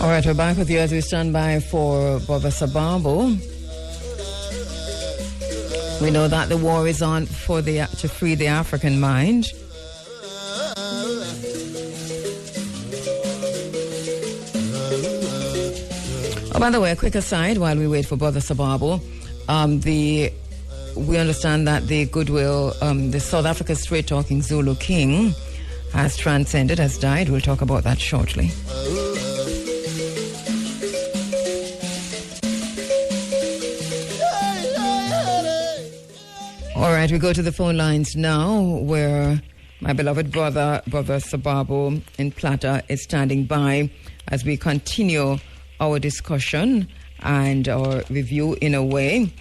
All right, we're back with you as we stand by for Brother Sababu. We know that the war is on to free the African mind. Oh, by the way, a quick aside while we wait for Brother Sababu. We understand that the goodwill, the South Africa straight-talking Zulu king has transcended, has died. We'll talk about that shortly. All right, we go to the phone lines now where my beloved brother Sababu in Plata is standing by as we continue our discussion and our review in a way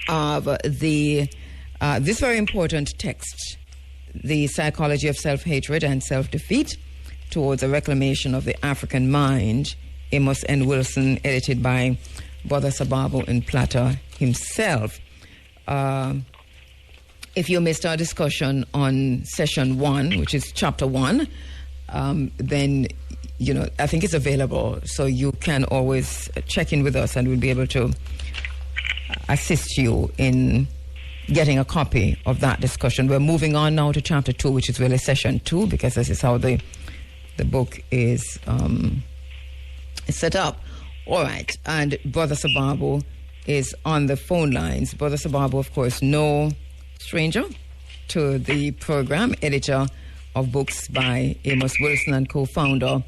of this very important text, The Psychology of Self-Hatred and Self-Defeat Towards a Reclamation of the African Mind, Amos N. Wilson, edited by Brother Sababu in Plata himself. If you missed our discussion on session 1, which is chapter 1, then, I think it's available. So you can always check in with us and we'll be able to assist you in getting a copy of that discussion. We're moving on now to chapter 2, which is really session 2, because this is how the book is set up. All right. And Brother Sababu is on the phone lines. Brother Sababu, of course, no stranger to the program, editor of books by Amos Wilson and co-founder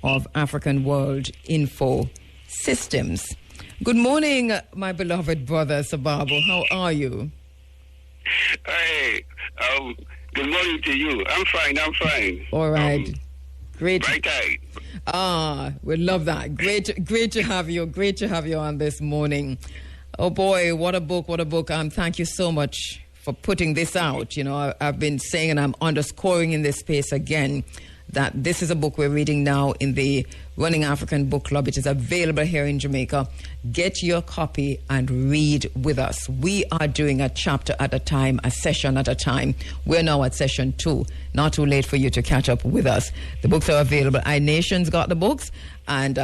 of African World Info Systems. Good morning, my beloved brother Sababu. How are you? Hey, good morning to you. I'm fine. All right. Great. Bright-eyed. We love that. Great to have you. Great to have you on this morning. Oh boy, what a book. Thank you so much for putting this out. I've been saying, and I'm underscoring in this space again, that this is a book we're reading now in the Running African Book Club. It is available here in Jamaica. Get your copy and read with us. We are doing a chapter at a time, a session at a time. We're now at session 2. Not too late for you to catch up with us. The books are available. iNation's got the books, and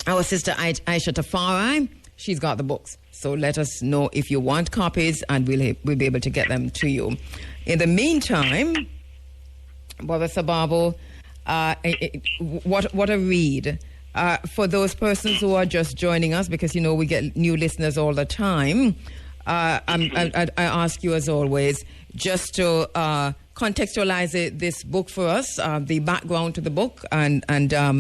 our sister Aisha Tafari, she's got the books. So let us know if you want copies, and we'll be able to get them to you. In the meantime, Brother Sababu, what a read. For those persons who are just joining us, because, we get new listeners all the time, I ask you, as always, just to contextualize this book for us, the background to the book, and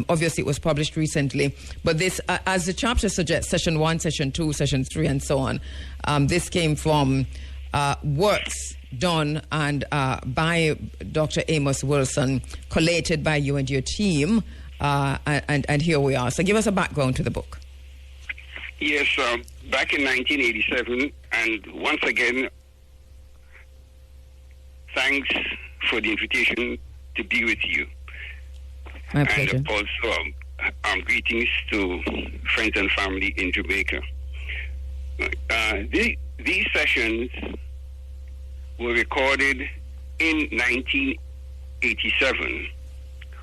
obviously it was published recently. But this, as the chapter suggests, session 1, session 2, session 3, and so on, this came from works done and by Dr. Amos Wilson, collated by you and your team, and here we are. So give us a background to the book. Yes, back in 1987, and once again, thanks for the invitation to be with you. My pleasure. And also, greetings to friends and family in Jamaica. These sessions were recorded in 1987.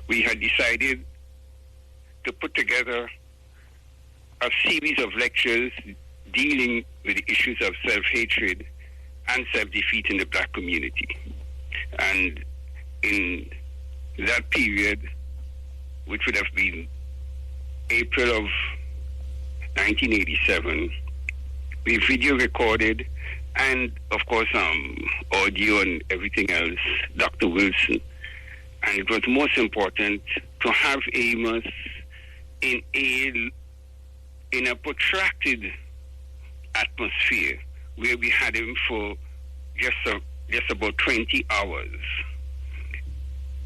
We had decided to put together a series of lectures dealing with the issues of self-hatred and self-defeat in the black community. And in that period, which would have been April of 1987, we video recorded, and of course audio and everything else, Dr. Wilson. And it was most important to have Amos in a protracted atmosphere where we had him for just about 20 hours,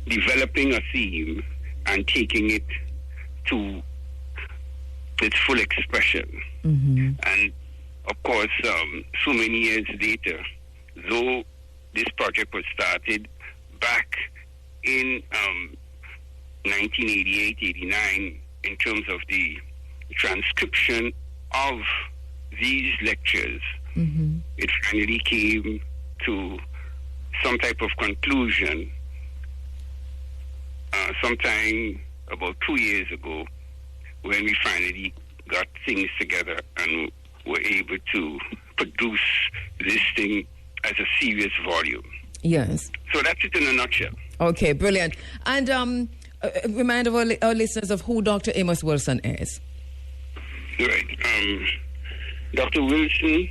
developing a theme and taking it to its full expression. Mm-hmm. And of course, so many years later, though this project was started back in 1988-89, in terms of the transcription of these lectures, mm-hmm. it finally came to some type of conclusion sometime about 2 years ago, when we finally got things together and were able to produce this thing as a serious volume. Yes. So that's it in a nutshell. Okay, brilliant. And remind our listeners of who Dr. Amos Wilson is. Right. Dr. Wilson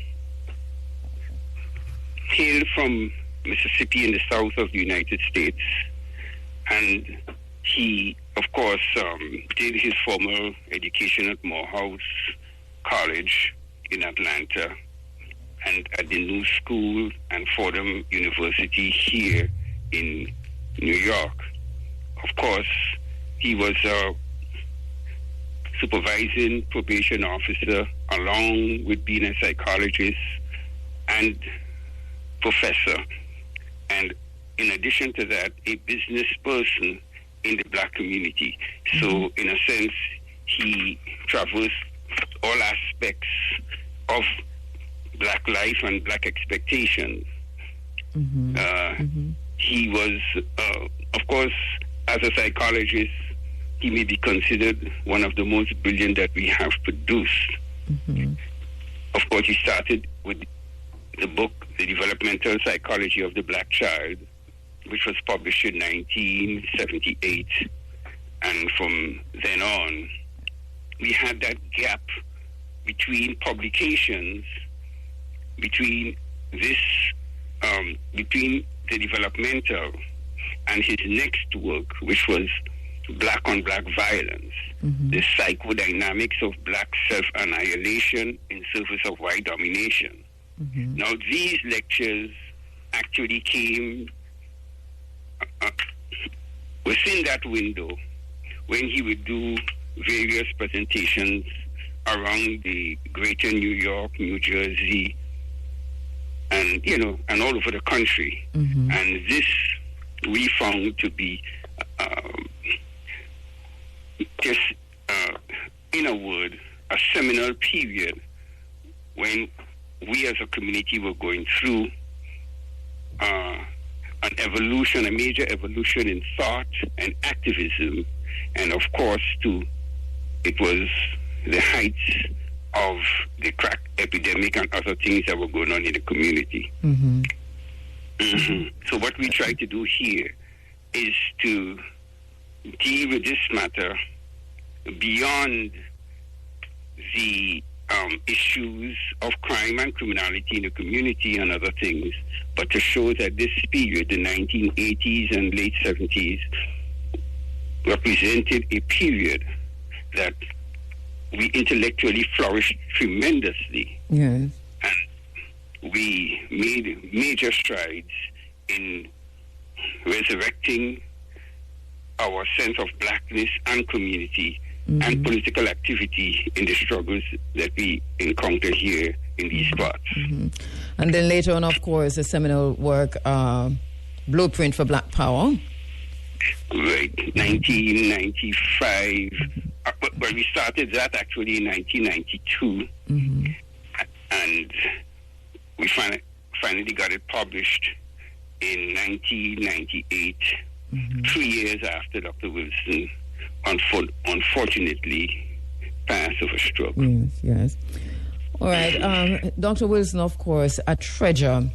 hailed from Mississippi in the south of the United States, and he, of course, did his formal education at Morehouse College in Atlanta and at the New School and Fordham University here in New York. Of course, he was a supervising probation officer along with being a psychologist and professor. And in addition to that, a business person in the black community. So in a sense, he traversed all aspects of black life and black expectations. He was, of course, as a psychologist, he may be considered one of the most brilliant that we have produced. Of course, he started with the book, The Developmental Psychology of the Black Child, which was published in 1978. And from then on, we had that gap between publications, between this, between the developmental and his next work, which was Black on Black Violence, the psychodynamics of black self-annihilation in service of white domination. Now, these lectures actually came within that window when he would do various presentations around the greater New York, New Jersey, and, and all over the country. And this we found to be just, in a word, a seminal period when we as a community were going through an evolution, a major evolution in thought and activism. And of course, it was the heights of the crack epidemic and other things that were going on in the community. So what we try to do here is to deal with this matter beyond the issues of crime and criminality in the community and other things, but to show that this period, the 1980s and late 70s, represented a period that we intellectually flourished tremendously. Yes. And we made major strides in resurrecting our sense of blackness and community and political activity in the struggles that we encounter here in these parts. And then later on, of course, the seminal work, Blueprint for Black Power. Right, 1995. Well, we started that actually in 1992. And we finally got it published in 1998, 3 years after Dr. Wilson unfortunately passed of a stroke. Yes. All right. Dr. Wilson, of course, a treasure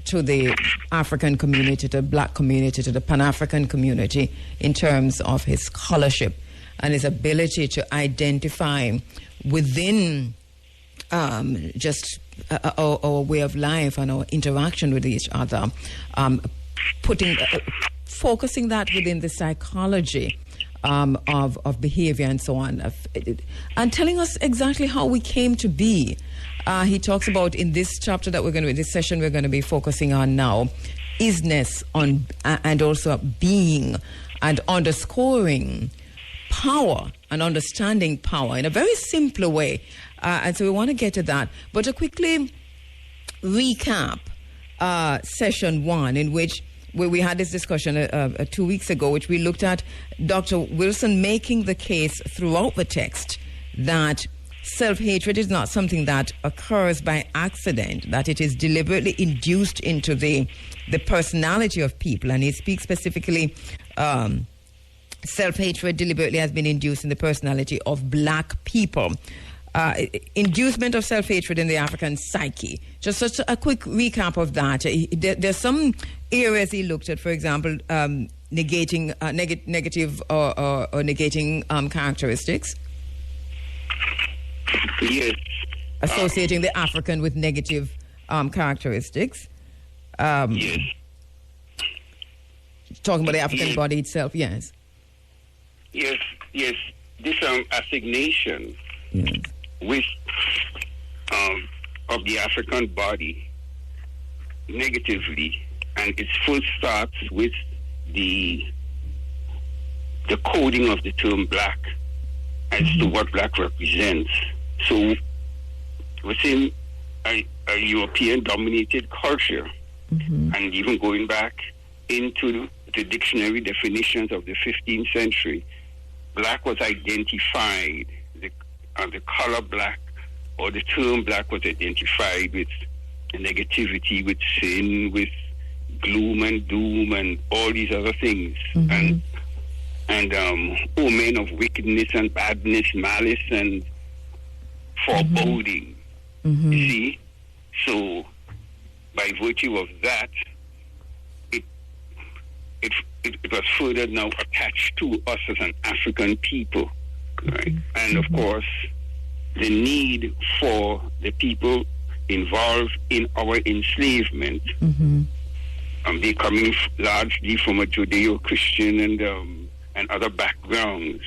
to the African community, to the black community, to the Pan-African community in terms of his scholarship and his ability to identify within just our way of life and our interaction with each other, focusing that within the psychology of behavior and so on, and telling us exactly how we came to be. He talks about in this chapter that this session we're going to be focusing on now, isness on and also being and underscoring power and understanding power in a very simpler way. And so we want to get to that. But to quickly recap session 1, in which we had this discussion 2 weeks ago, which we looked at Dr. Wilson making the case throughout the text that self-hatred is not something that occurs by accident, that it is deliberately induced into the personality of people. And he speaks specifically self-hatred deliberately has been induced in the personality of black people. Inducement of self-hatred in the African psyche. Just a quick recap of that. There's some areas he looked at, for example, negating negative or negating characteristics. Yes. Associating the African with negative characteristics. Yes. Talking about the African body itself, yes. Yes. This assignation with of the African body negatively, and it first starts with the coding of the term black as to what black represents. So within a European-dominated culture, and even going back into the dictionary definitions of the 15th century, black was identified, the color black or the term black was identified with negativity, with sin, with gloom and doom and all these other things, and omen of wickedness and badness, malice and foreboding. You see? So by virtue of that, it was further now attached to us as an African people, right? And of course, the need for the people involved in our enslavement, they coming largely from a Judeo-Christian and other backgrounds,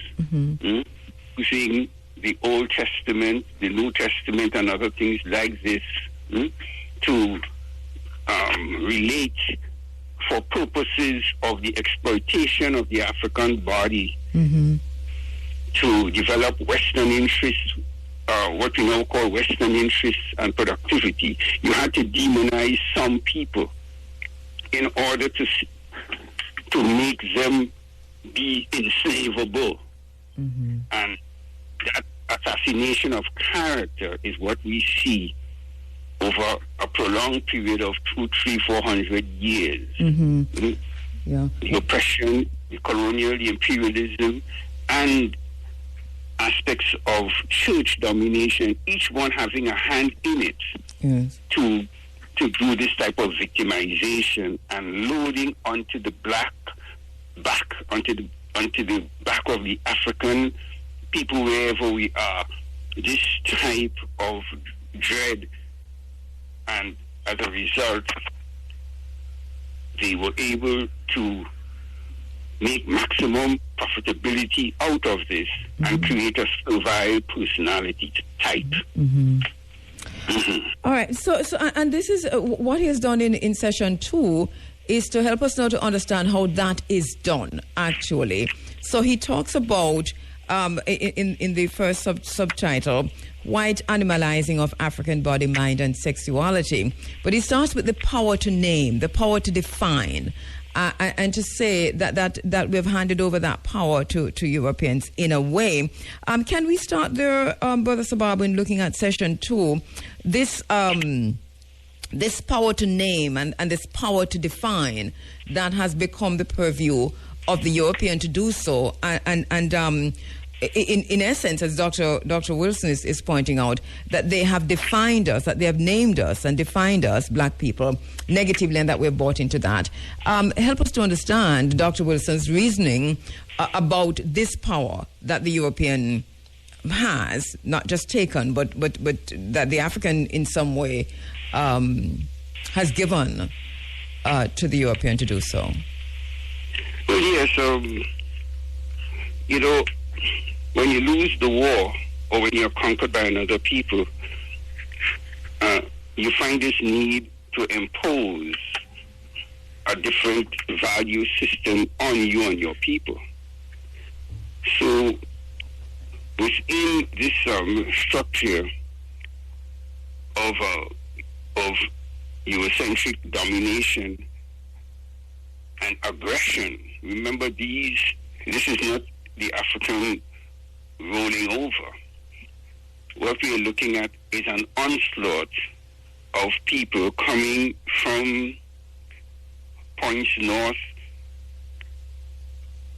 using the Old Testament, the New Testament, and other things like this to relate for purposes of the exploitation of the African body to develop Western interests, what we now call Western interests and productivity. You had to demonize some people in order to make them be enslavable. And that assassination of character is what we see over a prolonged period of 200, 300, 400 years. The oppression, the colonial, the imperialism, and aspects of church domination, each one having a hand in it to do this type of victimization and loading onto the black back, onto the back of the African people wherever we are, this type of dread. And as a result, they were able to make maximum profitability out of this and create a servile personality type. All right. So, and this is what he has done in session 2 is to help us now to understand how that is done, actually. So he talks about, in the first subtitle, white animalizing of African body, mind, and sexuality. But he starts with the power to name, the power to define, and to say that we've handed over that power to Europeans in a way. Can we start there, Brother Sababu, in looking at session 2, this power to name and this power to define that has become the purview of the European to do so, and in essence, as Dr. Wilson is pointing out, that they have defined us, that they have named us and defined us, black people, negatively, and that we're bought into that. Help us to understand Dr. Wilson's reasoning about this power that the European has, not just taken, but that the African in some way has given to the European to do so. Well, yes, when you lose the war or when you're conquered by another people, you find this need to impose a different value system on you and your people. So within this structure of Eurocentric domination and aggression, remember this is not the African rolling over. What we are looking at is an onslaught of people coming from points north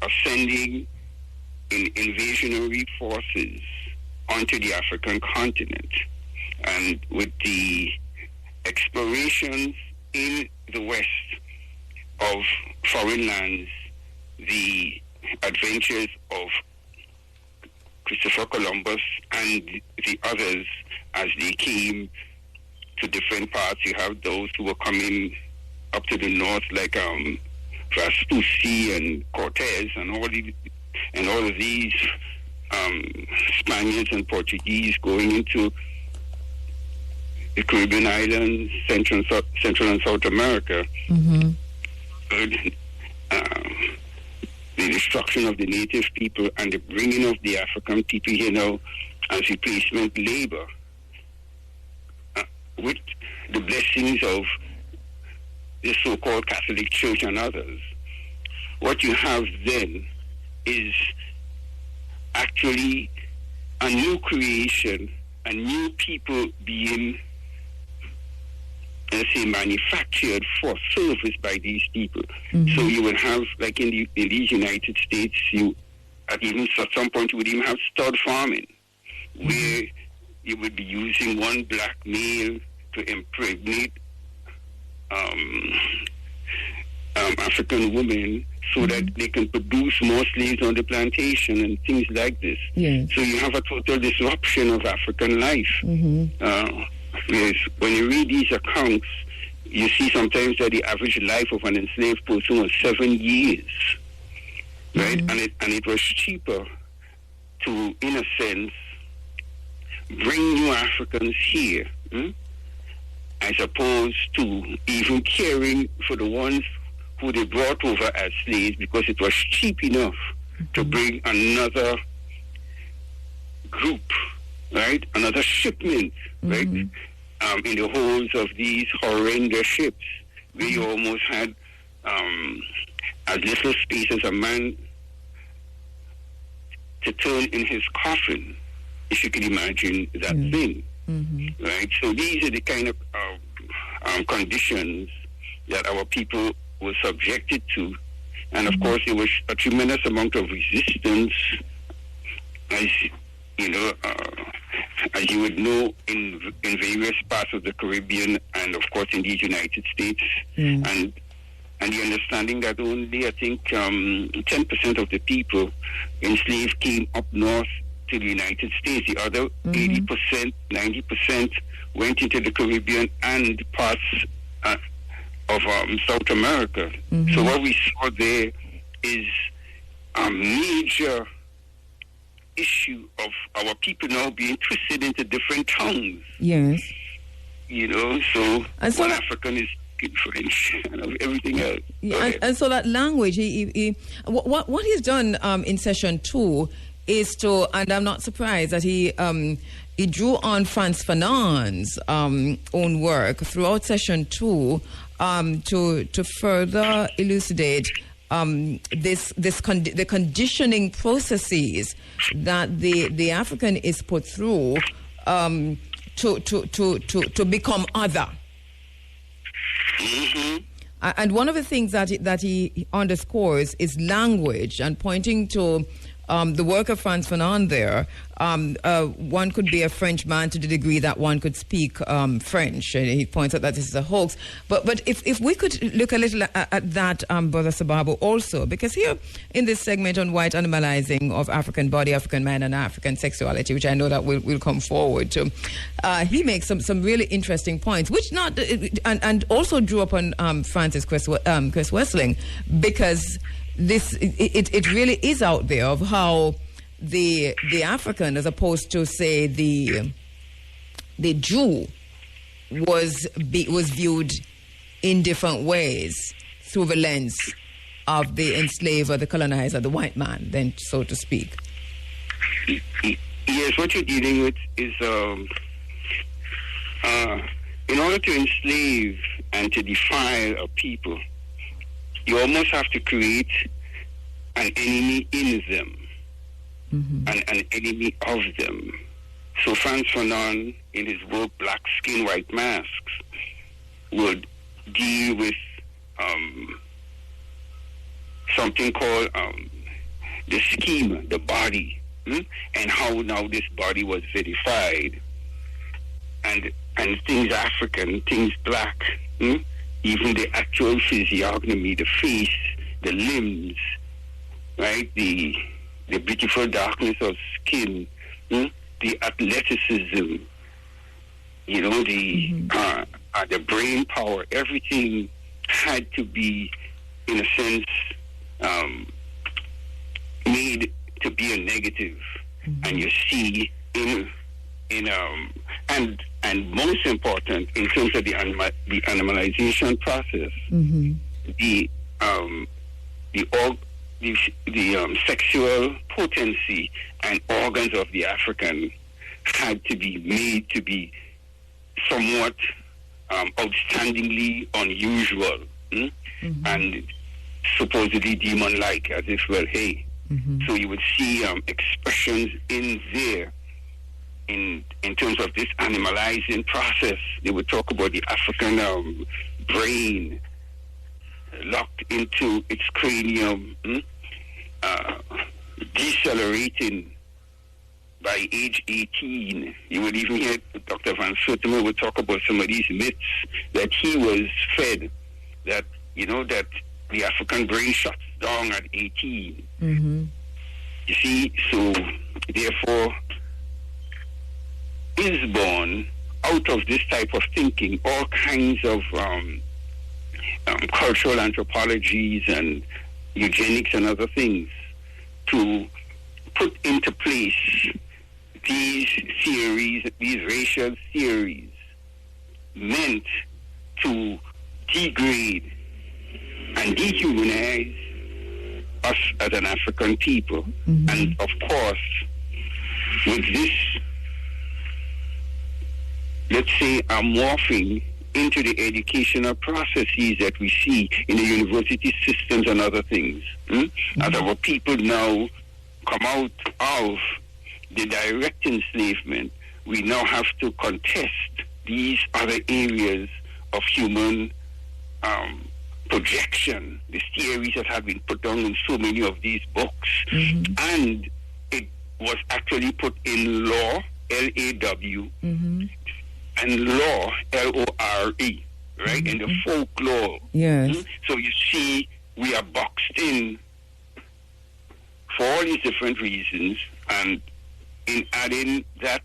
of sending invasionary forces onto the African continent. And with the explorations in the west of foreign lands, the adventures of Christopher Columbus and the others as they came to different parts. You have those who were coming up to the north, like Vespucci and Cortez and all of these Spaniards and Portuguese going into the Caribbean islands, Central and South America. Mm-hmm. The destruction of the native people and the bringing of the African people here now as replacement labor, with the blessings of the so-called Catholic Church and others. What you have then is actually a new creation, a new people being, let's say, manufactured for service by these people. Mm-hmm. So you will have, like in these United States, at some point you would even have stud farming, where you would be using one black male to impregnate African women so that they can produce more slaves on the plantation and things like this. Yes. So you have a total disruption of African life. Mm-hmm. Yes, when you read these accounts, you see sometimes that the average life of an enslaved person was 7 years, right? Mm-hmm. And it was cheaper to, in a sense, bring new Africans here, as opposed to even caring for the ones who they brought over as slaves, because it was cheap enough to bring another group, right? Another shipment, right? In the holds of these horrendous ships, where you almost had as little space as a man to turn in his coffin, if you can imagine that thing, right? So these are the kind of conditions that our people were subjected to. And of course, there was a tremendous amount of resistance, as you know, as you would know, in various parts of the Caribbean and of course in the United States, and the understanding that only, I think, 10% of the people enslaved came up north to the United States. The other 80%, 90% went into the Caribbean and parts of South America. So what we saw there is a major issue of our people now being twisted into different tongues. Yes. You know, so one African is French and everything else. Yeah, and so that language, what he's done in session 2 is to, and I'm not surprised that he drew on Frantz Fanon's own work throughout session 2 to further elucidate the conditioning processes that the African is put through to become other. And one of the things that he underscores is language, and pointing to the work of Frantz Fanon there. One could be a French man to the degree that one could speak French. And he points out that this is a hoax. But if we could look a little at that, Brother Sababu, also, because here in this segment on white animalizing of African body, African man, and African sexuality, which I know that we'll come forward to, he makes some really interesting points, which and also drew upon Francis Chris Wessling, because it really is out there of how the African, as opposed to, say, the Jew, was viewed in different ways through the lens of the enslaver, the colonizer, the white man, then, so to speak. Yes, what you're dealing with is in order to enslave and to defile a people, you almost have to create an enemy in them, and an enemy of them. So Frantz Fanon, in his work Black Skin, White Masks, would deal with something called the scheme, the body, and how now this body was verified, and things African, things black, even the actual physiognomy, the face, the limbs, right, the beautiful darkness of skin, the athleticism, you know, the brain power, everything had to be, in a sense, made to be a negative. And you see and most important in terms of the animalization process, the sexual potency and organs of the African had to be made to be somewhat outstandingly unusual, and supposedly demon-like, as if, well, hey. So you would see expressions in there in terms of this animalizing process. They would talk about the African brain locked into its cranium, decelerating by age 18. You would even hear Dr. Van Sotomayor would talk about some of these myths that he was fed, that, you know, that the African brain shuts down at 18. You see, so therefore is born out of this type of thinking all kinds of cultural anthropologies and eugenics and other things to put into place these theories, these racial theories, meant to degrade and dehumanize us as an African people. And of course, with this, let's say, morphing into the educational processes that we see in the university systems and other things, as our people now come out of the direct enslavement, we now have to contest these other areas of human projection, the theories that have been put down in so many of these books. And it was actually put in law, L-A-W, and law, L-O-R-E, right? In the folklore. Yes. So you see, we are boxed in for all these different reasons, and in adding that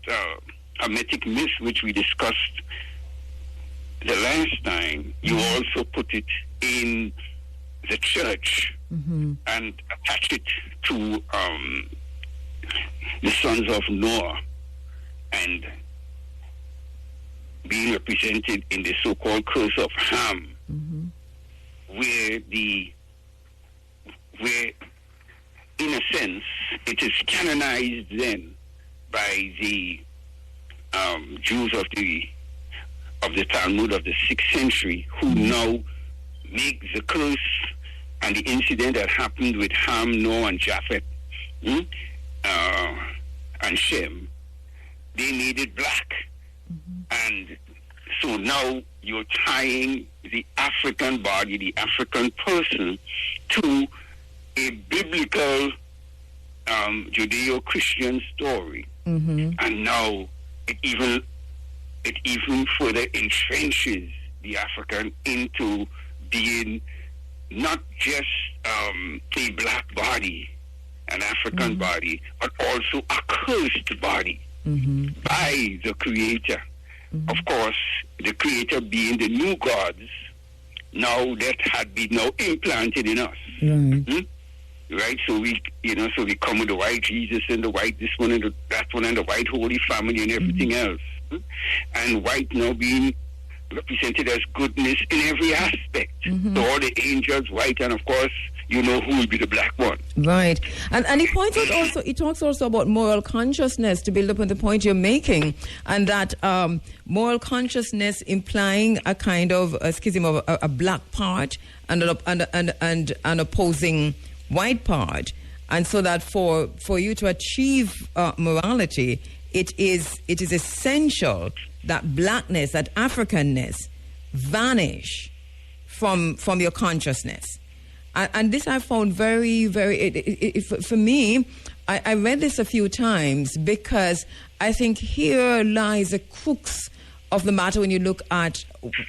hermetic myth which we discussed the last time, you also put it in the church and attach it to the sons of Noah, and being represented in the so-called curse of Ham, where in a sense it is canonized then by the Jews of the Talmud of the 6th century, who now make the curse and the incident that happened with Ham, Noah, and Japheth, and Shem. They made it black. And so now you're tying the African body, the African person, to a biblical Judeo-Christian story. And now it even further entrenches the African into being not just a black body, an African body, but also a cursed body by the Creator. Of course, the Creator being the new gods, now that had been now implanted in us. Right? So we come with the white Jesus and the white this one and that one and the white Holy Family and everything else. And white now being represented as goodness in every aspect. So all the angels white, and of course, you know who will be the black one. Right. And he points out also, he talks also about moral consciousness, to build upon the point you're making, and that moral consciousness implying a kind of a schism of a black part and an opposing white part. And so that for you to achieve morality, it is essential that blackness, that Africanness vanish from your consciousness. And this I found very, very, for me, I read this a few times because I think here lies the crux of the matter when you look at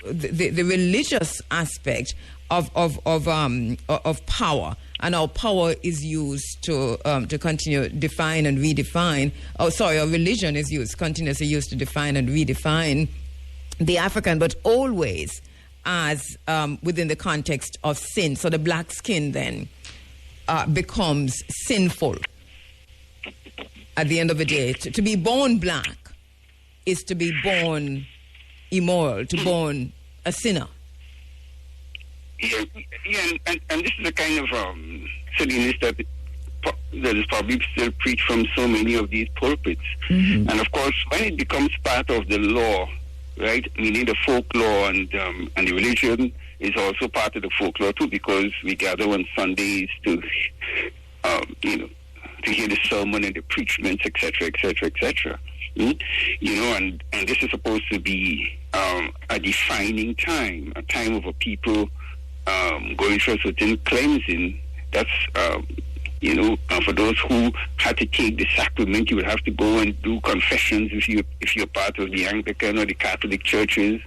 the religious aspect of power, and how power is used to continue define and redefine. Or religion is continuously used to define and redefine the African, but always as within the context of sin. So the black skin then becomes sinful at the end of the day. To be born black is to be born immoral, to born a sinner. Yeah, and this is the kind of silliness that is probably still preached from so many of these pulpits. Mm-hmm. And of course, when it becomes part of the law, right, meaning the folklore and the religion is also part of the folklore too, because we gather on Sundays to, to hear the sermon and the preachments, etc., etc., etc. And this is supposed to be a defining time, a time of a people going through a certain cleansing. That's, for those who had to take the sacrament, you would have to go and do confessions if you're part of the Anglican or the Catholic churches,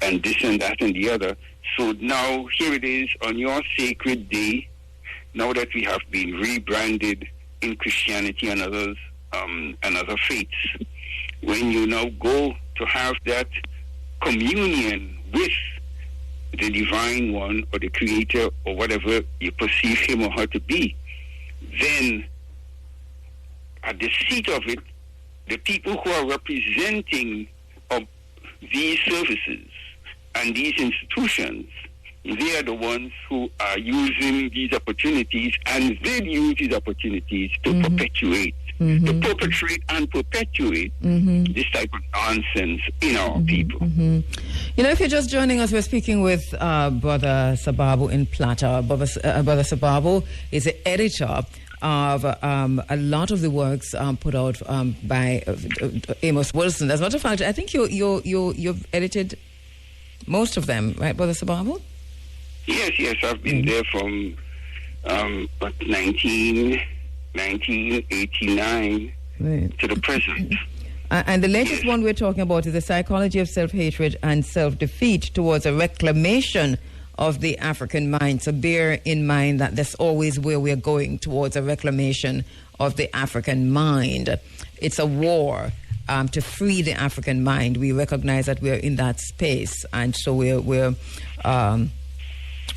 and this and that and the other. So now here it is on your sacred day, now that we have been rebranded in Christianity and others and other faiths, when you now go to have that communion with the divine one or the creator or whatever you perceive him or her to be, then at the seat of it, the people who are representing of these services and these institutions, they are the ones who are using these opportunities, and they use these opportunities to perpetuate, to perpetrate and perpetuate this type of nonsense in our people. If you're just joining us, we're speaking with Brother Sababu in Plata. Brother Sababu is the editor of a lot of the works put out by Amos Wilson. As a matter of fact, I think you've edited most of them, right, Brother Sababu? Yes, I've been there from 1989 to the present. And the latest one we're talking about is the psychology of self-hatred and self-defeat towards a reclamation of the African mind. So bear in mind that that's always where we're going, towards a reclamation of the African mind. It's a war to free the African mind. We recognize that we're in that space, and so we're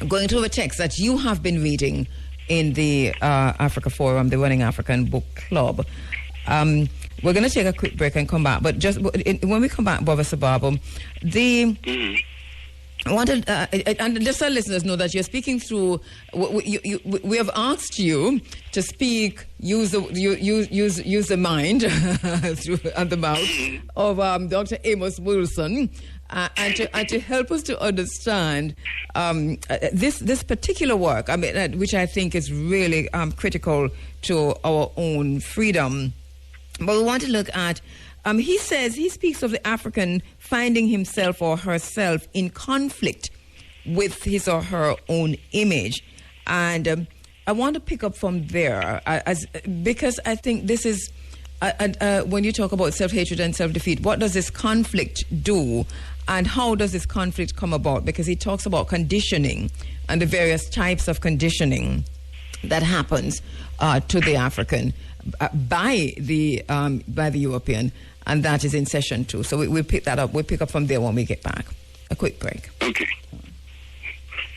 going through a text that you have been reading in the Africa Forum, the Running African Book Club. We're going to take a quick break and come back. But just when we come back, Brother Sababu, I wanted, and just so listeners know that you're speaking through. We have asked you to speak, use the mind through and the mouth of Dr. Amos Wilson. And to help us to understand this particular work, which I think is really critical to our own freedom. But we want to look at, he speaks of the African finding himself or herself in conflict with his or her own image. And I want to pick up from there, because I think this is, when you talk about self-hatred and self-defeat, what does this conflict do? And how does this conflict come about? Because he talks about conditioning and the various types of conditioning that happens to the African by the European, and that is in session 2. So we'll pick that up. We'll pick up from there when we get back. A quick break. Okay.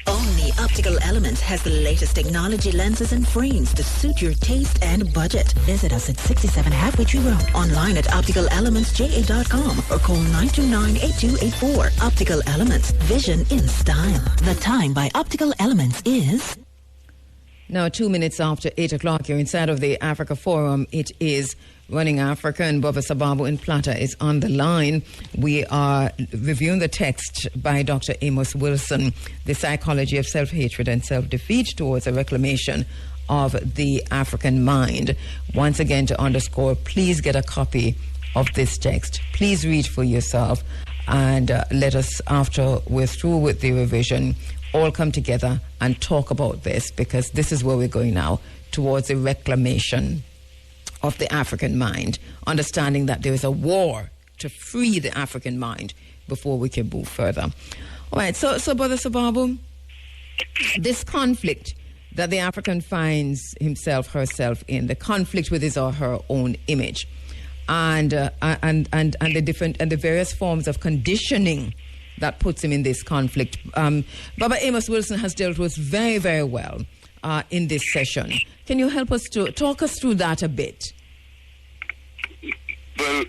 Only Optical Elements has the latest technology lenses and frames to suit your taste and budget. Visit us at 67 Halfway Tree Road, online at opticalelementsja.com or call 929-8284. Optical Elements, vision in style. The time by Optical Elements is... Now, 2 minutes after 8 o'clock, you're inside of the Africa Forum. It is Running Africa, and Brother Sababu in Plata is on the line. We are reviewing the text by Dr. Amos Wilson, The Psychology of Self-Hatred and Self-Defeat Towards a Reclamation of the African Mind. Once again, to underscore, please get a copy of this text. Please read for yourself, and let us, after we're through with the revision, all come together and talk about this, because this is where we're going now, towards a reclamation of the African mind, understanding that there is a war to free the African mind before we can move further. All right, so Brother Sababu, this conflict that the African finds himself, herself in, the conflict with his or her own image, and the various forms of conditioning that puts him in this conflict. Baba Amos Wilson has dealt with very, very well in this session. Can you help us to talk us through that a bit? Well,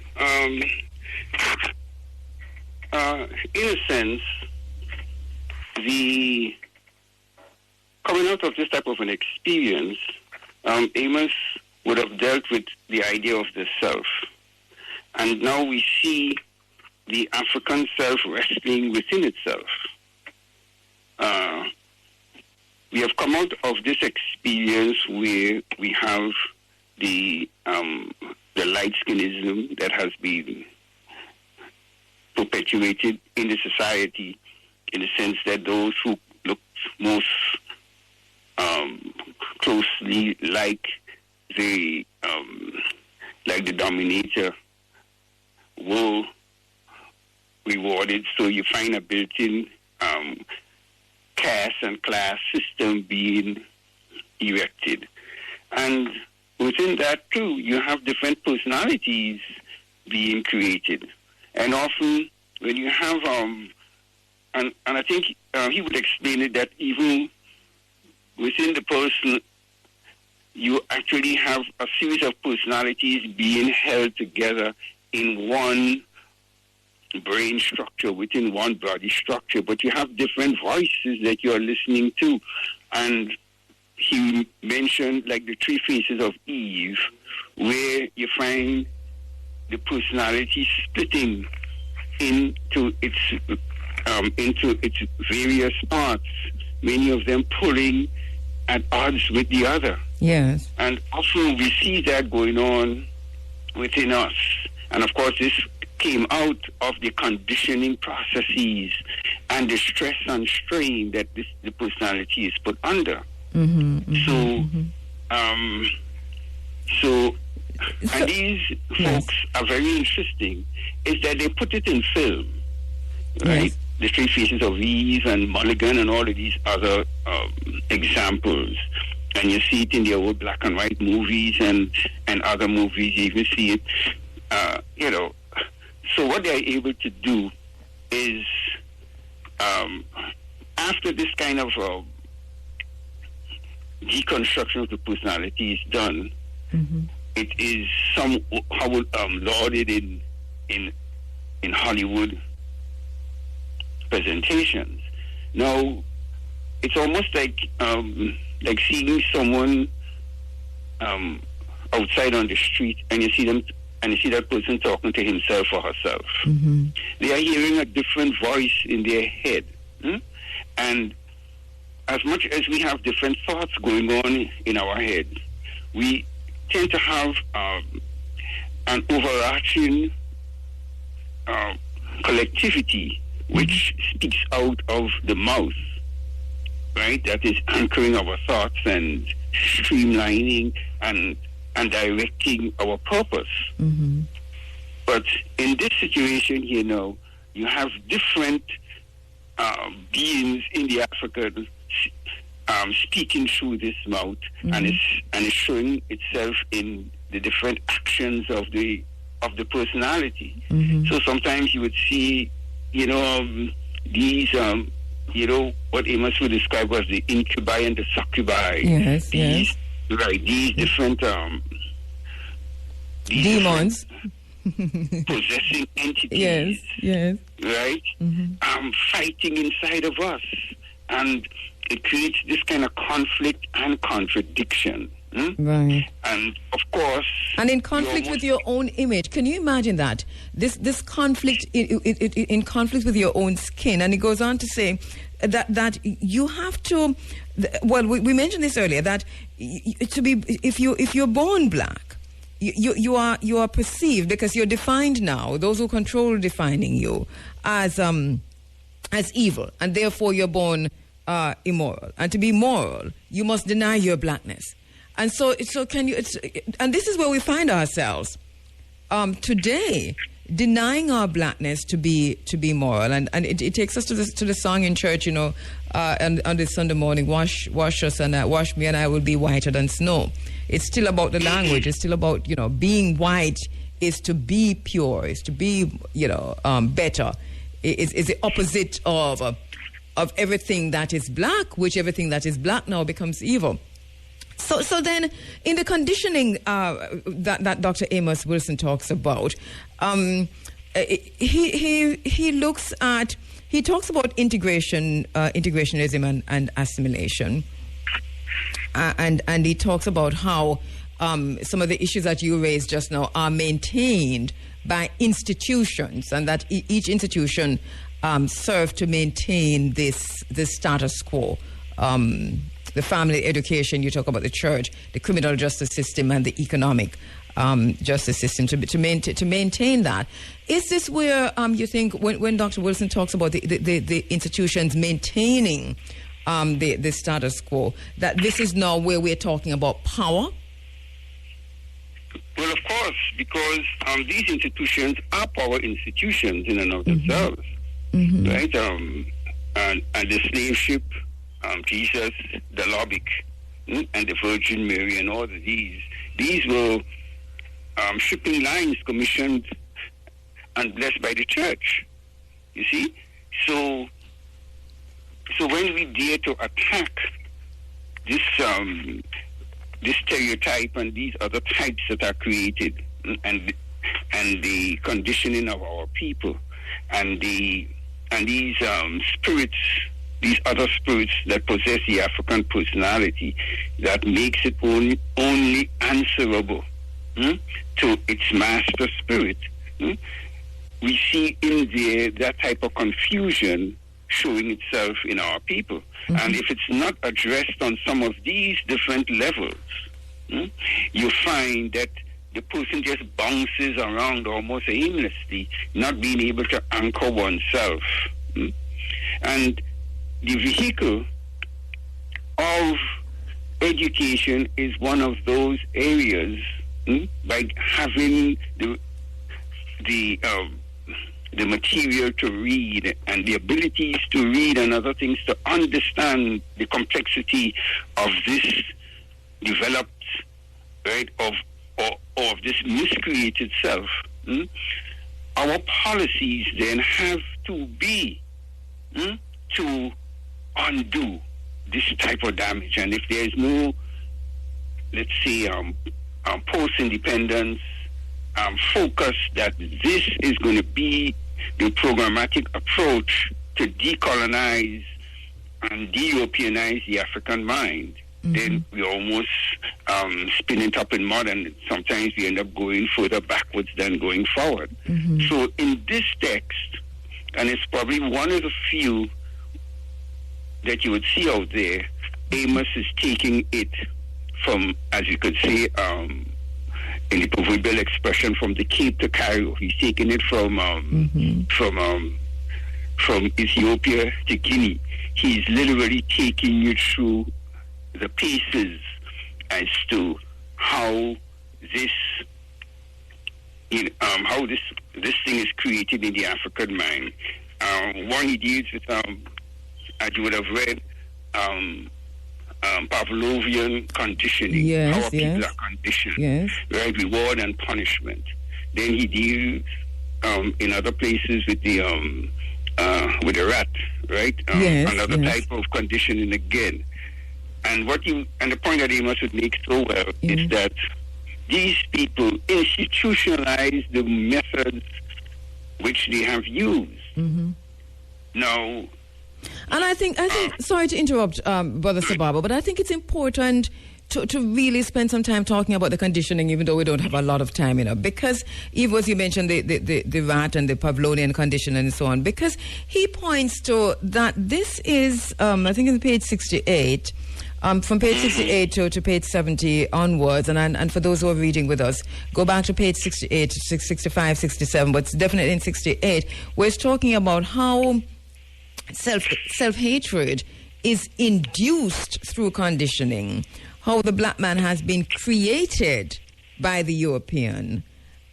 in a sense, the coming out of this type of an experience, Amos would have dealt with the idea of the self. And now we see the African self wrestling within itself. We have come out of this experience where we have the light-skinism that has been perpetuated in the society, in the sense that those who look most closely like the dominator were rewarded. So you find a built-in caste and class system being erected. And within that, too, you have different personalities being created. And often when you have, and I think he would explain it, that even within the person, you actually have a series of personalities being held together in one brain structure, within one body structure, but you have different voices that you're listening to. And he mentioned like the three faces of Eve, where you find the personality splitting into its various parts, many of them pulling at odds with the other. Yes. And often we see that going on within us. And of course, this came out of the conditioning processes and the stress and strain that the personality is put under. So these folks are very interesting, is that they put it in film, right? Yes. The Three Faces of Eve and Mulligan and all of these other examples. And you see it in the old black and white movies and other movies. You even see it, So what they're able to do is, after this kind of deconstruction of the personality is done, it is somehow lauded in Hollywood presentations. Now, it's almost like seeing someone outside on the street, and you see that person talking to himself or herself. They are hearing a different voice in their head. And as much as we have different thoughts going on in our head, we tend to have an overarching collectivity which speaks out of the mouth, right? That is anchoring our thoughts and streamlining and directing our purpose. But in this situation here now, you have different beings in the African speaking through this mouth, and it's showing itself in the different actions of the personality. So sometimes you would see, these what Amos would describe as the incubi and the succubi. Yes, these different demons, possessing entities. Yes. Right? Fighting inside of us, and it creates this kind of conflict and contradiction. Right. And of course, and in conflict with your own image. Can you imagine that? This conflict in conflict with your own skin. And it goes on to say that you have to. Well, we mentioned this earlier, that if you're born black, you are perceived, because you're defined now. Those who control defining you as evil, and therefore you're born immoral. And to be moral, you must deny your blackness. And so can you? And this is where we find ourselves today, denying our blackness to be moral. And it takes us to the song in church, and on this Sunday morning, wash us and wash me and I will be whiter than snow. It's still about the language. It's still about, being white is to be pure, is to be, better. Is the opposite of everything that is black, which everything that is black now becomes evil. So then, in the conditioning that Dr. Amos Wilson talks about, he talks about integrationism and assimilation, and he talks about how some of the issues that you raised just now are maintained by institutions, and that each institution serve to maintain this status quo. The family, education, you talk about the church, the criminal justice system, and the economic justice system to maintain that. Is this where you think when Dr. Wilson talks about the institutions maintaining the status quo, that this is now where we're talking about power? Well, of course, because these institutions are power institutions in and of themselves, right? And the slave ship, Jesus, the Lubbock, and the Virgin Mary, and all of these were shipping lines commissioned and blessed by the church. You see, so when we dare to attack this stereotype and these other types that are created, and the conditioning of our people, and these spirits, these other spirits that possess the African personality, that makes it only answerable to its master spirit. We see in there that type of confusion showing itself in our people. And if it's not addressed on some of these different levels, you find that the person just bounces around almost aimlessly, not being able to anchor oneself. And the vehicle of education is one of those areas, by having the material to read and the abilities to read and other things to understand the complexity of this developed, right, of this miscreated self. Our policies then have to be to undo this type of damage. And if there's no, let's say, post-independence focus that this is going to be the programmatic approach to decolonize and de-Europeanize the African mind, then we almost spin it up in mud, and sometimes we end up going further backwards than going forward. So in this text, and it's probably one of the few that you would see out there, Amos is taking it from, as you could say, in the proverbial expression, from the Cape to Cairo. He's taking it from Ethiopia to Guinea. He's literally taking you through the paces as to how this thing is created in the African mind. One, he deals with, as you would have read, Pavlovian conditioning, how people are conditioned, right? Reward and punishment. Then he deals in other places with the rat, right? Another type of conditioning again. And the point that Amos would make so well is that these people institutionalize the methods which they have used. Now. And I think sorry to interrupt, Brother Sababa, but I think it's important to really spend some time talking about the conditioning, even though we don't have a lot of time, because even as you mentioned the rat and the Pavlovian condition and so on, because he points to that this is, I think in page 68, from page 68 to page 70 onwards, and for those who are reading with us, go back to page 68, 65, 67, but it's definitely in 68, where it's talking about how self-hatred is induced through conditioning, how the black man has been created by the European.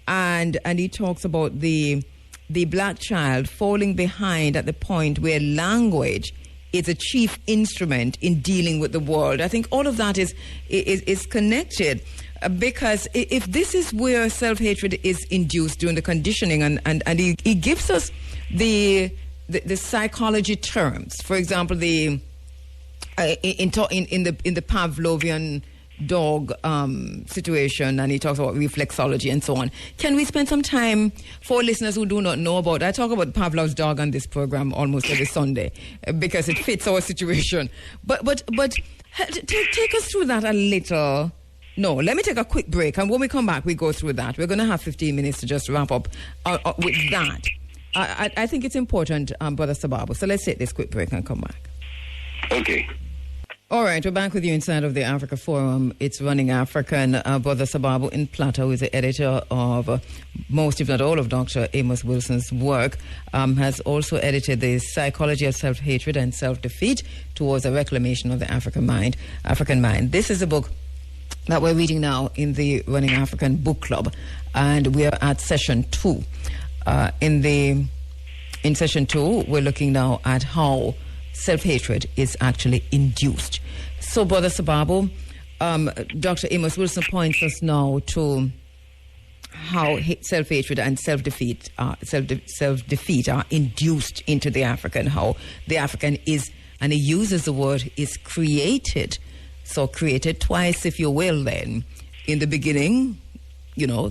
And he talks about the black child falling behind at the point where language is a chief instrument in dealing with the world. I think all of that is connected, because if this is where self-hatred is induced during the conditioning, and he gives us the psychology terms. For example, in the Pavlovian dog situation, and he talks about reflexology and so on. Can we spend some time for listeners who do not know about? I talk about Pavlov's dog on this program almost every Sunday because it fits our situation. But take us through that a little. No, let me take a quick break, and when we come back, we go through that. We're going to have 15 minutes to just wrap up with that. I think it's important, Brother Sababu. So let's take this quick break and come back. Okay. All right, we're back with you inside of the Africa Forum. It's Running African. Brother Sababu in Plateau is the editor of most, if not all, of Dr. Amos Wilson's work. Has also edited The Psychology of Self-Hatred and Self-Defeat Towards a Reclamation of the African Mind. This is a book that we're reading now in the Running African Book Club, and we're at session 2. In session 2, we're looking now at how self-hatred is actually induced. So, Brother Sababu, Dr. Amos Wilson points us now to how self-hatred and self-defeat are induced into the African, how the African is, and he uses the word, is created. So created twice, if you will, then. In the beginning,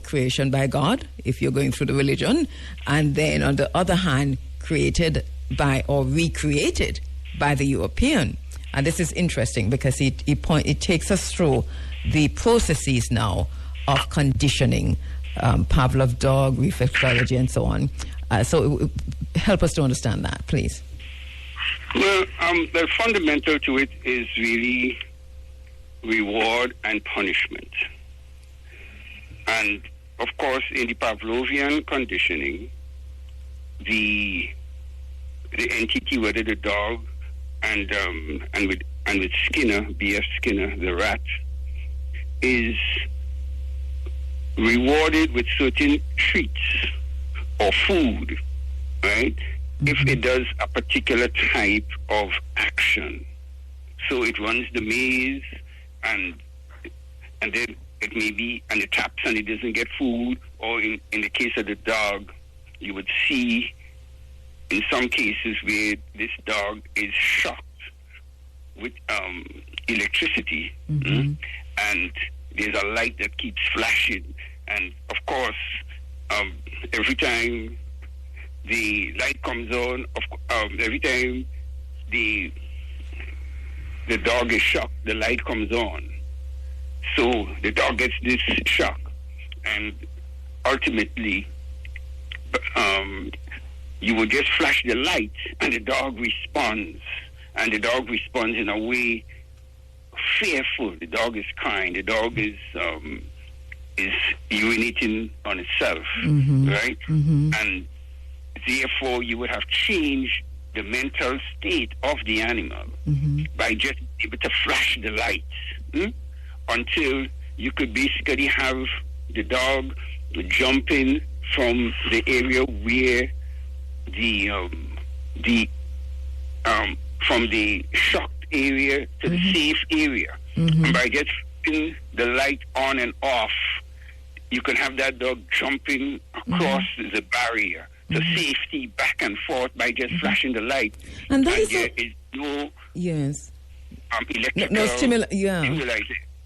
creation by God, if you're going through the religion, and then on the other hand, created by or recreated by the European. And this is interesting because it takes us through the processes now of conditioning, Pavlov dog, reflexology, and so on. So help us to understand that, please. Well, the fundamental to it is really reward and punishment. And, of course, in the Pavlovian conditioning, the entity, whether the dog and with Skinner, B.F. Skinner, the rat, is rewarded with certain treats or food, right? If it does a particular type of action. So it runs the maze, and then it may be, and it taps and it doesn't get food, or in the case of the dog, you would see in some cases where this dog is shocked with electricity, and there's a light that keeps flashing, and of course, every time the light comes on, every time the dog is shocked, the light comes on. So the dog gets this shock, and ultimately, you will just flash the light, and the dog responds. And the dog responds in a way fearful. The dog is crying. The dog is urinating on itself, right? And therefore, you would have changed the mental state of the animal by just able to flash the lights until you could basically have the dog jumping from the area where from the shocked area to the safe area. And by just putting the light on and off, you can have that dog jumping across the barrier to safety back and forth by just flashing the light. And that is there is no electrical stimuli.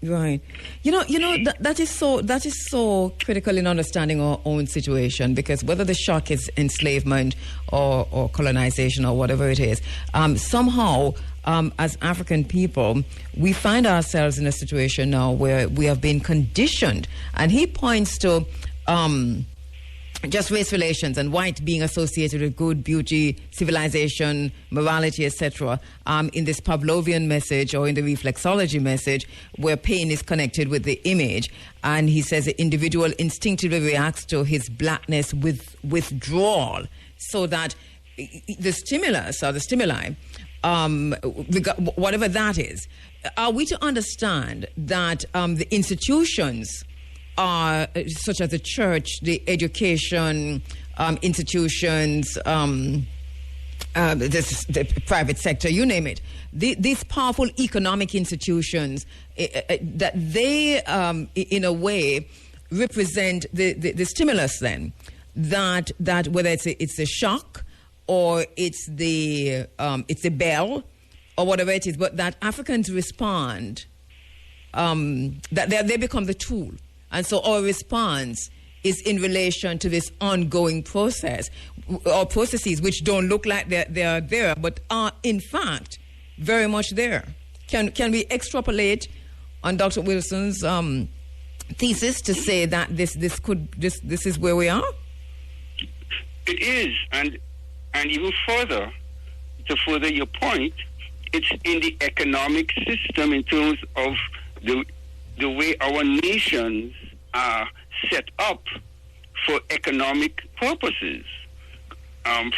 Right. That is so critical in understanding our own situation, because whether the shock is enslavement or colonization or whatever it is, somehow as African people, we find ourselves in a situation now where we have been conditioned. And he points to just race relations and white being associated with good, beauty, civilization, morality, etc. In this Pavlovian message or in the reflexology message, where pain is connected with the image. And he says the individual instinctively reacts to his blackness with withdrawal, so that the stimulus or the stimuli whatever that is, are we to understand that the institutions are such as the church, the education institutions, the private sector, you name it, these powerful economic institutions, that they, in a way, represent the stimulus then, that whether it's a shock or it's the bell or whatever it is, but that Africans respond, that they become the tool. And so our response is in relation to this ongoing process, or processes which don't look like they are there, but are in fact very much there. Can we extrapolate on Dr. Wilson's thesis to say that this is where we are? It is, and even further, to further your point, it's in the economic system in terms of the way our nations are set up for economic purposes.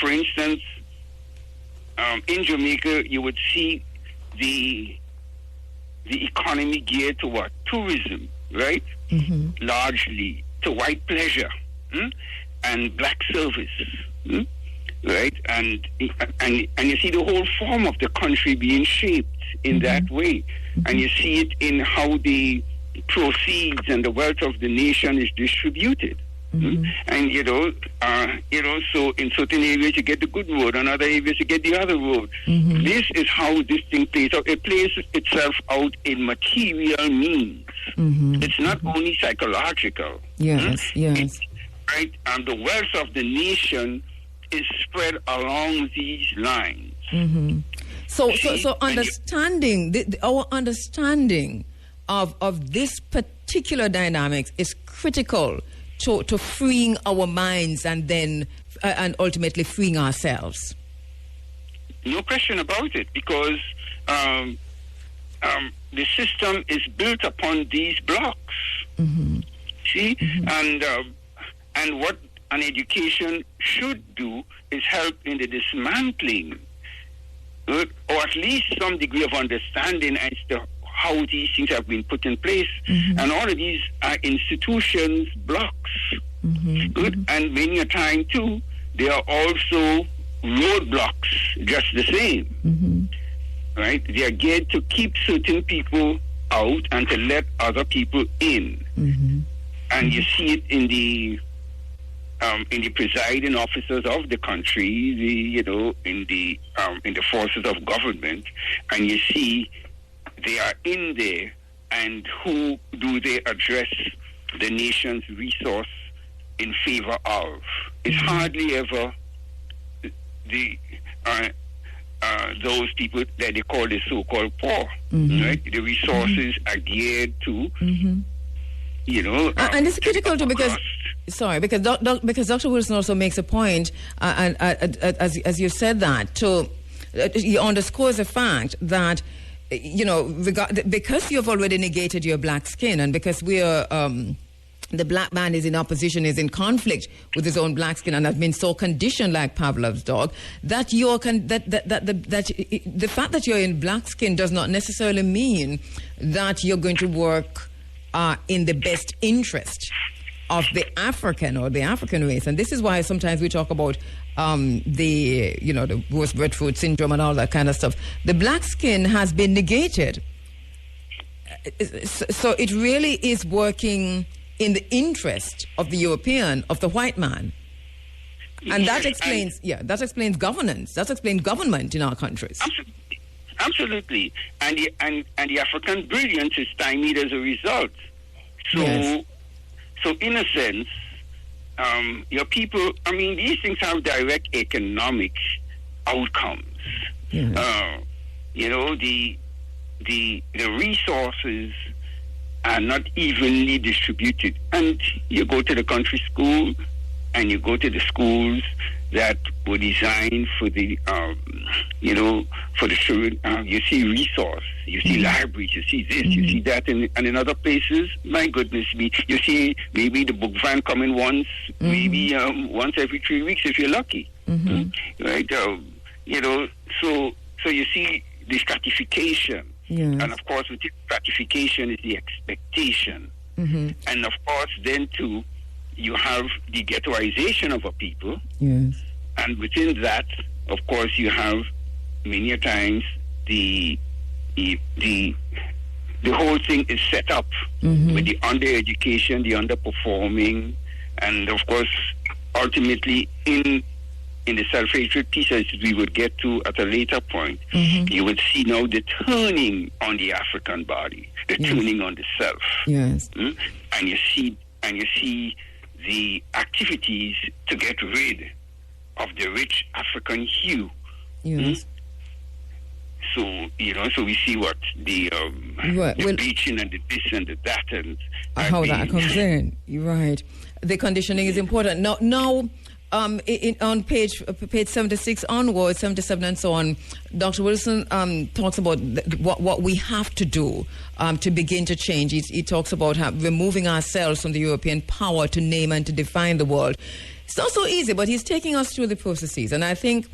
For instance, in Jamaica, you would see the economy geared to what? Tourism, right? Mm-hmm. Largely to white pleasure and black service, right? And you see the whole form of the country being shaped in that way, and you see it in how the proceeds and the wealth of the nation is distributed. And so in certain areas you get the good road, in other areas you get the other road. This is how this thing plays out. It plays itself out in material means. It's not only psychological. Yes. Right? And the wealth of the nation is spread along these lines. So understanding our understanding of this particular dynamics is critical to freeing our minds and then and ultimately freeing ourselves. No question about it, because the system is built upon these blocks. See, and what an education should do is help in the dismantling, or at least some degree of understanding as to how these things have been put in place. And all of these are institutions, blocks. And many a time, too, they are also roadblocks, just the same. Right? They are geared to keep certain people out and to let other people in. And you see it in the presiding officers of the country, in the forces of government, and you see they are in there, and who do they address the nation's resource in favor of? It's hardly ever those people that they call the so-called poor, right? The resources are geared to, and it's critical too, because Dr. Wilson also makes a point, and as you said that, he underscores the fact that, because you've already negated your black skin, and because we are the black man is in opposition, is in conflict with his own black skin, and has been so conditioned like Pavlov's dog, that the fact that you're in black skin does not necessarily mean that you're going to work in the best interest of the African or the African race. And this is why sometimes we talk about the worst breadfruit syndrome and all that kind of stuff. The black skin has been negated. So it really is working in the interest of the European, of the white man. And that explains governance. That explains government in our countries. Absolutely. And the African brilliance is stymied as a result. So in a sense, your people, these things have direct economic outcomes. The resources are not evenly distributed. And you go to the country school, and you go to the schools that were designed for the, for the children. You see resource, you see libraries, you see this, you see that, and in other places, my goodness me, you see maybe the book van coming once, maybe once every 3 weeks if you're lucky, right? So So you see the stratification. Yes. And of course, with stratification is the expectation. Mm-hmm. And of course, then too, you have the ghettoization of a people. Yes. And within that, of course, you have many a times the whole thing is set up with the undereducation, the underperforming, and of course, ultimately in the self-hatred pieces we would get to at a later point, you would see now the turning on the African body, the turning on the self. Yes. And you see the activities to get rid of the rich African hue. Yes. So, so we see what the bleaching and the this and the that and how that comes in. You're right. The conditioning is important. Now, on page 76 onwards, 77 and so on, Dr. Wilson talks about what we have to do to begin to change. He talks about removing ourselves from the European power to name and to define the world. It's not so easy, but he's taking us through the processes, and I think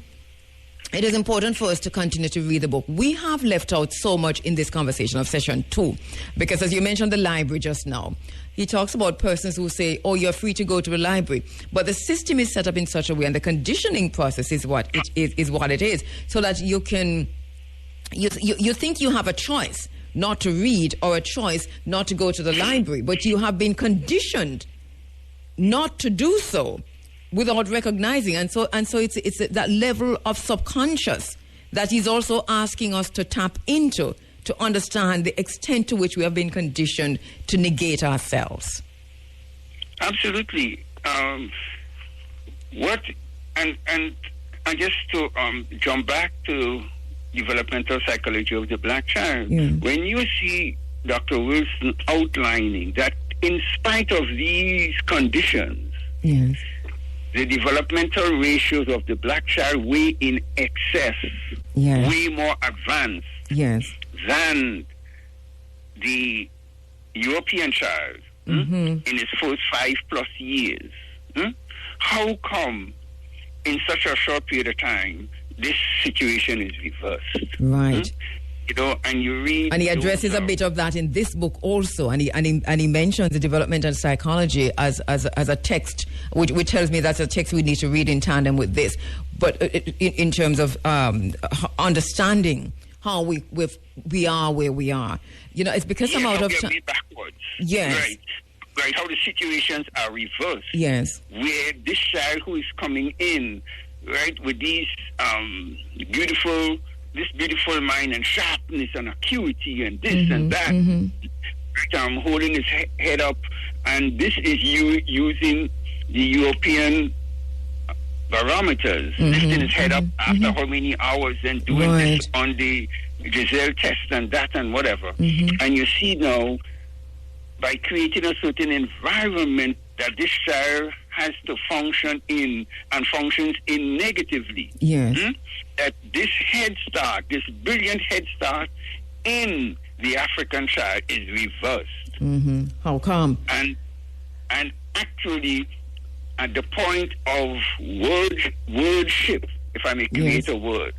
it is important for us to continue to read the book. We have left out so much in this conversation of session 2, because as you mentioned the library just now, he talks about persons who say, oh, you're free to go to a library. But the system is set up in such a way, and the conditioning process is what it is, so that you can, you think you have a choice not to read or a choice not to go to the library, but you have been conditioned not to do so without recognizing. And so it's that level of subconscious that he's also asking us to tap into to understand the extent to which we have been conditioned to negate ourselves. Absolutely. And just to jump back to developmental psychology of the black child, when you see Dr. Wilson outlining that in spite of these conditions, the developmental ratios of the black child way in excess, way more advanced than the European child in his first 5+ years. How come in such a short period of time this situation is reversed? Right. And you read, and he addresses a bit of that in this book also, and he mentions the developmental psychology as a text, which tells me that's a text we need to read in tandem with this. But in terms of understanding how we are where we are, it's because I'm out of time. Backwards. Yes. Right. How the situations are reversed. Yes. Where this child who is coming in, right, with these beautiful mind and sharpness and acuity and this and that, holding his head up, and this is you using the European barometers, lifting his head up after how many hours and doing this on the Giselle test and that and whatever. And you see now, by creating a certain environment that this child has to function in and functions in negatively, that this head start, this brilliant head start in the African child is reversed. How come? And actually, at the point of wordship, if I may create a word,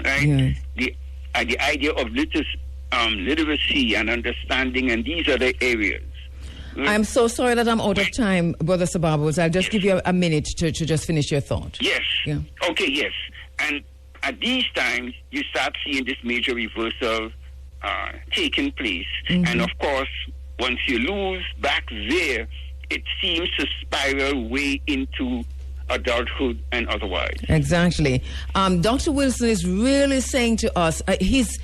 right? The idea of literacy and understanding, and these are the areas. I'm so sorry that I'm out of time, Brother Sababos. I'll just give you a minute to just finish your thought. Yes. Yeah. Okay, yes. And at these times, you start seeing this major reversal taking place. And of course, once you lose back there, it seems to spiral way into adulthood and otherwise. Exactly. Dr. Wilson is really saying to us, he's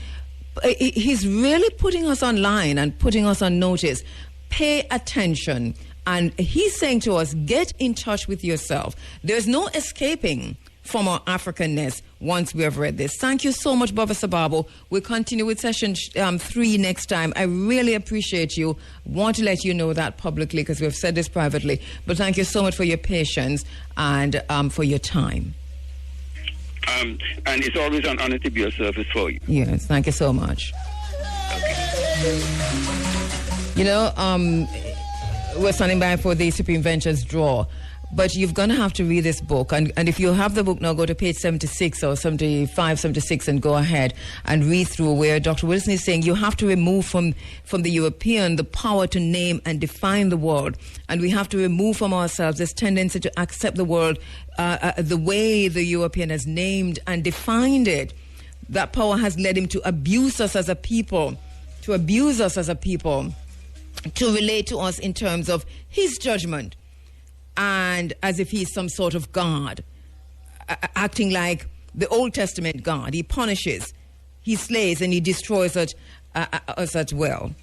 really putting us online and putting us on notice. Pay attention. And he's saying to us, get in touch with yourself. There's no escaping from our Africanness once we have read this. Thank you so much, Brother Sababo. We'll continue with session 3 next time. I really appreciate you. Want to let you know that publicly because we've said this privately. But thank you so much for your patience and for your time. And it's always an honor to be of service for you. Yes, thank you so much. Okay. We're standing by for the Supreme Ventures draw. But you're going to have to read this book. And if you have the book now, go to page 76 or 75, 76 and go ahead and read through where Dr. Wilson is saying you have to remove from the European the power to name and define the world. And we have to remove from ourselves this tendency to accept the world the way the European has named and defined it. That power has led him to abuse us as a people, to relate to us in terms of his judgment and as if he's some sort of God, acting like the Old Testament God. He punishes, he slays, and he destroys us as well.